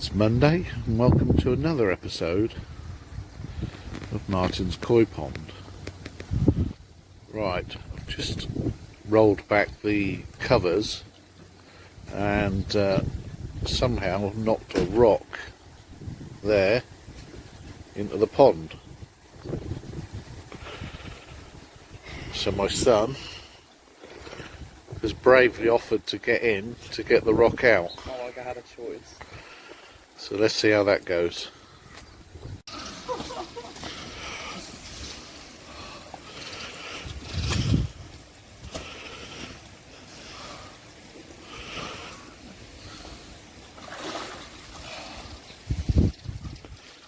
It's Monday and welcome to another episode of Martin's Koi Pond. Right, I've just rolled back the covers and somehow knocked a rock there into the pond. So my son has bravely offered to get in to get the rock out. Oh, like I had a choice. So let's see how that goes.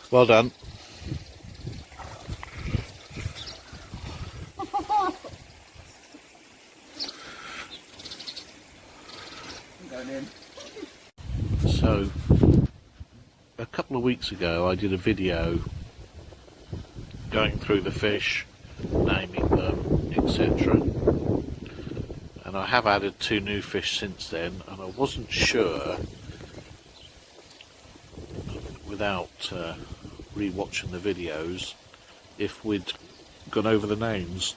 Well done. I'm going in. So, a couple of weeks ago I did a video going through the fish, naming them, etc. And I have added 2 new fish since then, and I wasn't sure, without re-watching the videos, if we'd gone over the names.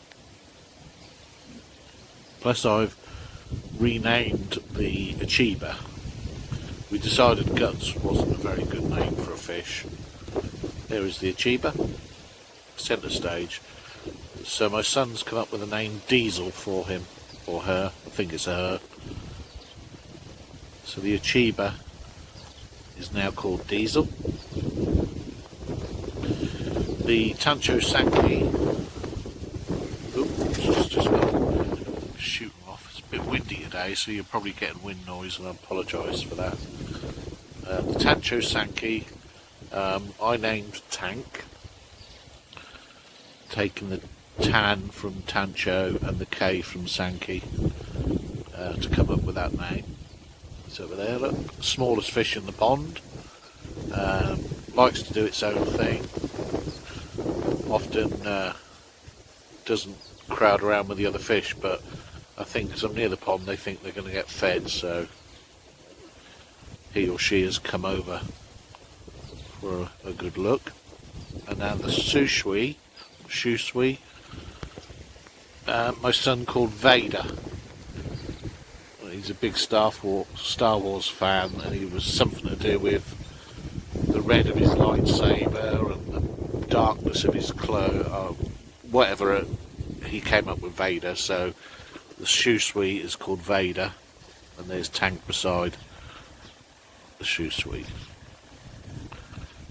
Plus I've renamed the achiever. We decided guts wasn't a very good name for a fish. There is the achiever, centre stage. So my son's come up with the name Diesel for him, or her, I think it's a her. So the achiever is now called Diesel. The Tancho Sankey, oops, just got shooting off. It's a bit windy today, so you're probably getting wind noise, and I apologise for that. The Tancho Sankey, I named Tank, taking the Tan from Tancho and the K from Sankey to come up with that name. It's over there, look, smallest fish in the pond, likes to do its own thing, often doesn't crowd around with the other fish, but I think because I'm near the pond they think they're going to get fed, so he or she has come over for a good look. And now the Shushui, my son called Vader. He's a big Star Wars fan, and he was something to do with the red of his lightsaber and the darkness of his clothes, whatever. He came up with Vader, so the Shushui is called Vader, and there's Tank beside the Shushui.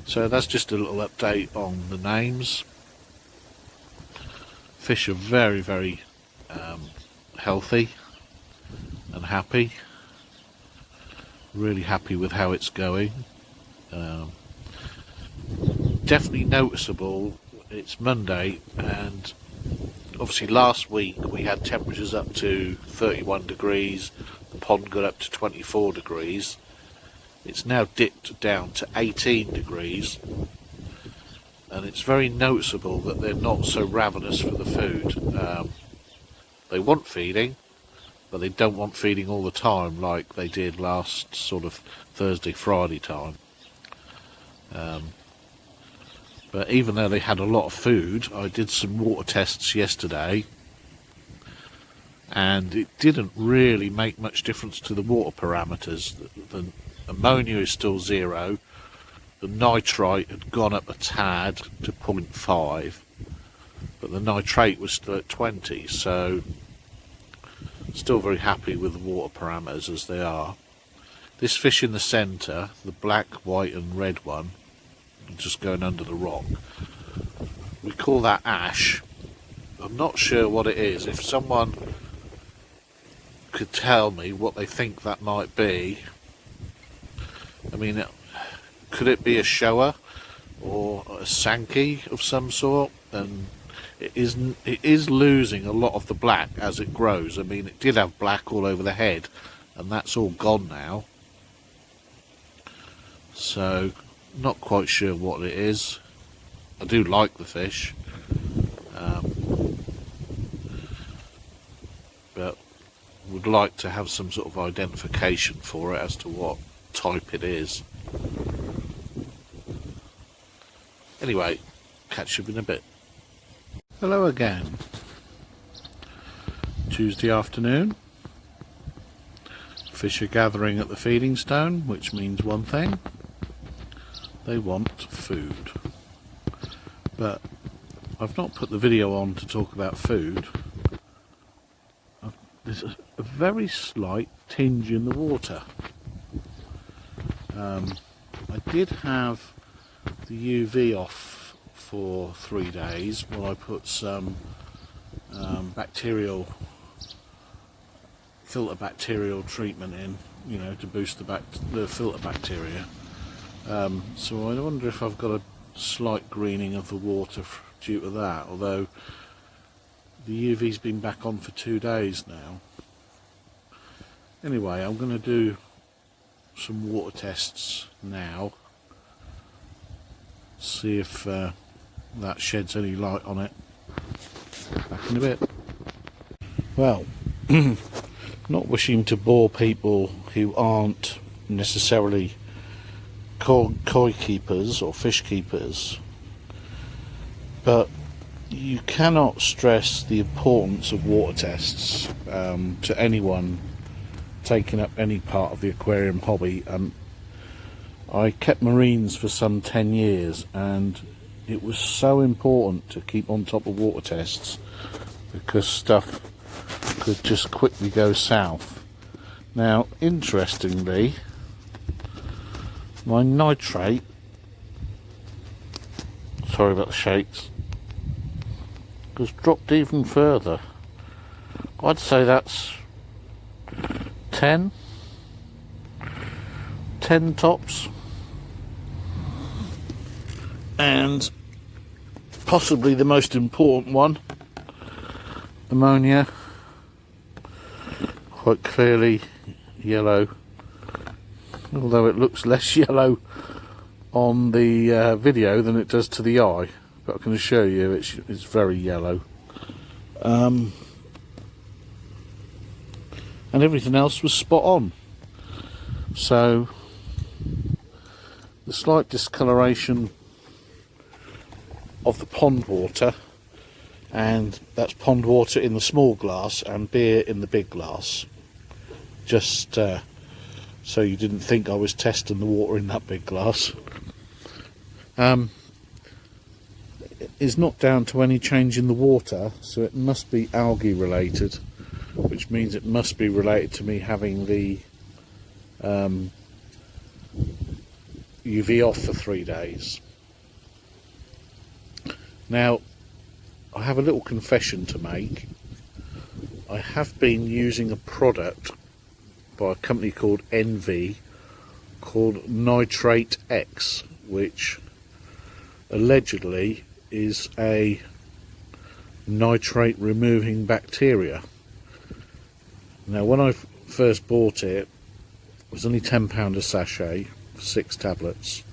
So that's just a little update on the names. Fish are very, very healthy and happy. Really happy with how it's going. Definitely noticeable. It's Monday, and obviously last week we had temperatures up to 31 degrees. The pond got up to 24 degrees. It's now dipped down to 18 degrees, and it's very noticeable that they're not so ravenous for the food. They want feeding, but they don't want feeding all the time like they did last sort of Thursday, Friday time. But even though they had a lot of food, I did some water tests yesterday, and it didn't really make much difference to the water parameters. The ammonia is still 0. The nitrate had gone up a tad to 0.5, but the nitrate was still at 20, so still very happy with the water parameters as they are. This fish in the centre, the black, white and red one, just going under the rock, we call that ash. I'm not sure what it is. If someone could tell me what they think that might be, I mean, could it be a shower or a Sankey of some sort? And it is losing a lot of the black as it grows. I mean, it did have black all over the head, and that's all gone now. So, not quite sure what it is. I do like the fish, but would like to have some sort of identification for it as to what type it is. Anyway, catch you in a bit. Hello again. Tuesday afternoon. Fish are gathering at the feeding stone, which means one thing. They want food. But I've not put the video on to talk about food. There's a very slight tinge in the water. I did have the UV off for 3 days while I put some filter bacterial treatment in, you know, to boost the filter bacteria. So I wonder if I've got a slight greening of the water due to that, although the UV's been back on for 2 days now. Anyway, I'm going to do some water tests now, see if that sheds any light on it. Back in a bit. Well, not wishing to bore people who aren't necessarily koi keepers or fish keepers, but you cannot stress the importance of water tests to anyone taking up any part of the aquarium hobby. I kept marines for some 10 years, and it was so important to keep on top of water tests because stuff could just quickly go south. Now, interestingly, my nitrate, sorry about the shakes, has dropped even further. I'd say that's 10 tops, and possibly the most important one, ammonia, quite clearly yellow, although it looks less yellow on the video than it does to the eye, but I can assure you it's very yellow. And everything else was spot on. So the slight discoloration of the pond water, and that's pond water in the small glass and beer in the big glass, just so you didn't think I was testing the water in that big glass, is not down to any change in the water, so it must be algae related, which means it must be related to me having the UV off for 3 days. Now, I have a little confession to make. I have been using a product by a company called Envy called Nitrate X, which allegedly is a nitrate removing bacteria. Now, when I first bought it, it was only £10 a sachet for 6 tablets.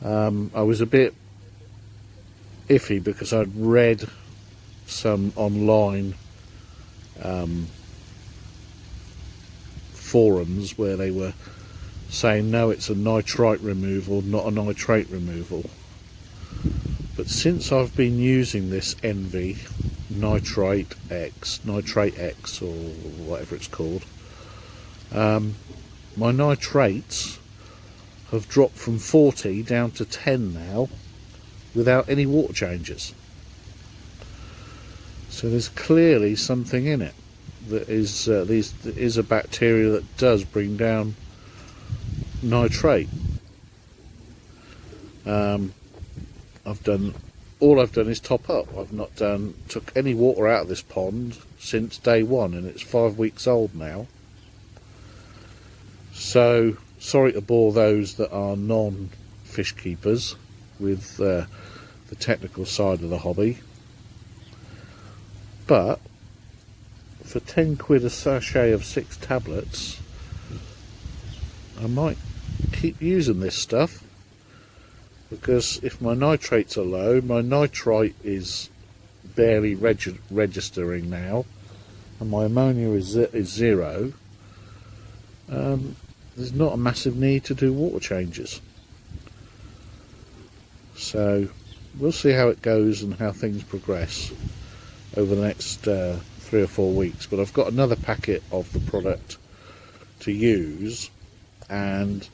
I was a bit iffy because I'd read some online forums where they were saying no, it's a nitrite removal, not a nitrate removal. But since I've been using this Envy Nitrate X or whatever it's called, my nitrates have dropped from 40 down to 10 now without any water changes. So there's clearly something in it that is a bacteria that does bring down nitrate. All I've done is top up. I've not took any water out of this pond since day one, and it's 5 weeks old now. So sorry to bore those that are non-fish keepers with the technical side of the hobby, but for 10 quid a sachet of 6 tablets, I might keep using this stuff, because if my nitrates are low, my nitrite is barely registering now, and my ammonia is 0, there's not a massive need to do water changes. So we'll see how it goes and how things progress over the next 3 or 4 weeks. But I've got another packet of the product to use, and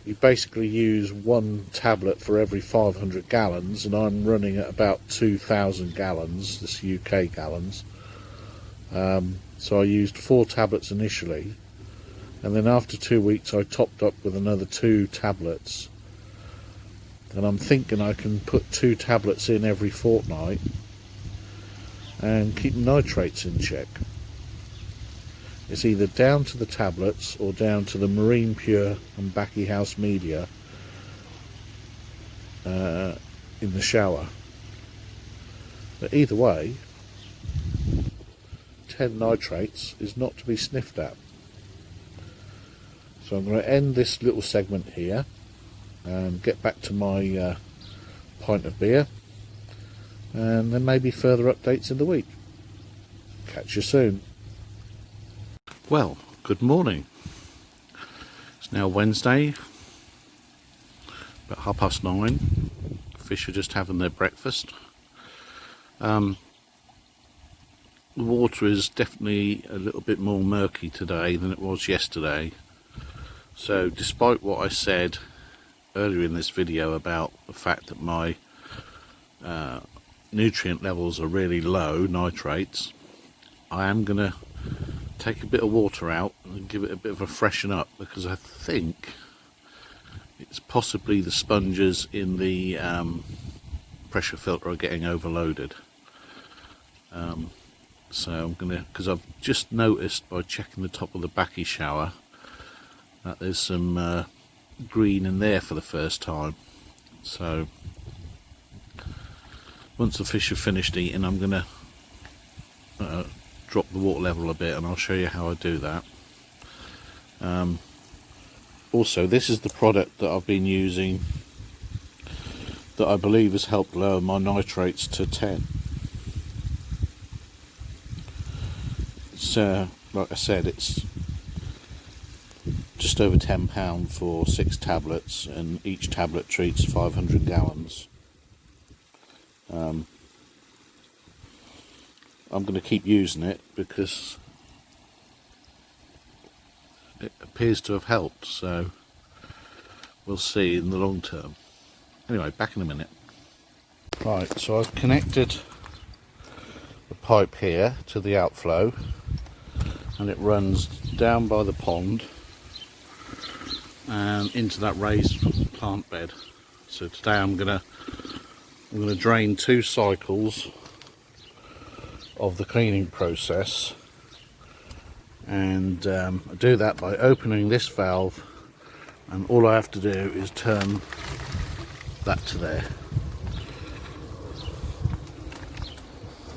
you basically use 1 tablet for every 500 gallons, and I'm running at about 2,000 gallons, this UK gallons. So I used 4 tablets initially, and then after 2 weeks I topped up with another 2 tablets, and I'm thinking I can put 2 tablets in every fortnight and keep nitrates in check. It's either down to the tablets or down to the Marine Pure and Backy House media in the shower. But either way, 10 nitrates is not to be sniffed at. So I'm going to end this little segment here and get back to my pint of beer, and then maybe further updates in the week. Catch you soon. Well, good morning. It's now Wednesday, about 9:30. Fish are just having their breakfast. The water is definitely a little bit more murky today than it was yesterday. So despite what I said earlier in this video about the fact that my nutrient levels are really low, nitrates, I am going to take a bit of water out and give it a bit of a freshen up, because I think it's possibly the sponges in the pressure filter are getting overloaded. So I'm gonna, because I've just noticed by checking the top of the backy shower that there's some green in there for the first time. So once the fish have finished eating, I'm gonna drop the water level a bit, and I'll show you how I do that. Also, this is the product that I've been using that I believe has helped lower my nitrates to 10. It's like I said, it's just over £10 for 6 tablets, and each tablet treats 500 gallons. I'm going to keep using it because it appears to have helped, so we'll see in the long term. Anyway, back in a minute. Right, so I've connected the pipe here to the outflow, and it runs down by the pond and into that raised plant bed. So today I'm gonna drain 2 cycles of the cleaning process, and I do that by opening this valve, and all I have to do is turn that to there,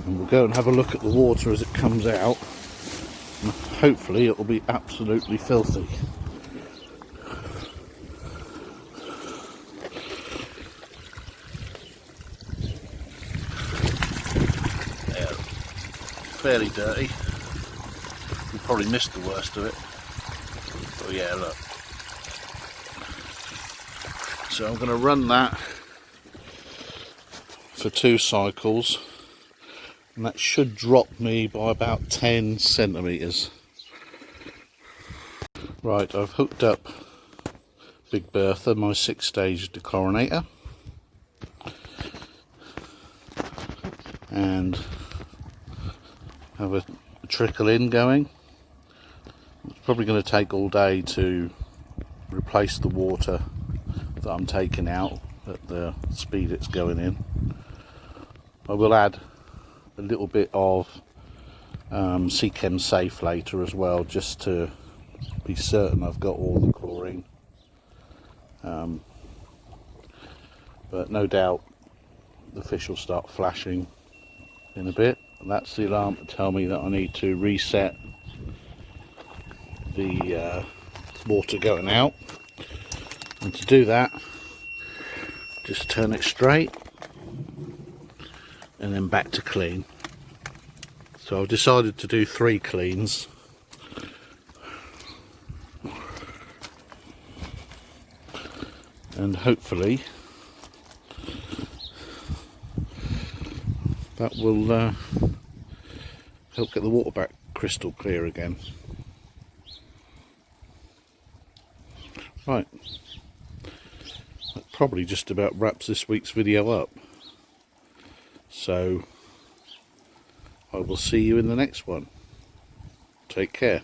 and we'll go and have a look at the water as it comes out, and hopefully it will be absolutely filthy. Fairly dirty. You probably missed the worst of it. Oh yeah, look. So I'm going to run that for 2 cycles, and that should drop me by about 10 centimetres. Right, I've hooked up Big Bertha, my 6-stage dechlorinator, and have a trickle in going. It's probably going to take all day to replace the water that I'm taking out at the speed it's going in. I will add a little bit of Seachem Safe later as well, just to be certain I've got all the chlorine. But no doubt the fish will start flashing in a bit, and that's the alarm to tell me that I need to reset the water going out. And to do that, just turn it straight and then back to clean. So I've decided to do 3 cleans. And hopefully That will help get the water back crystal clear again. Right, that probably just about wraps this week's video up. So I will see you in the next one. Take care.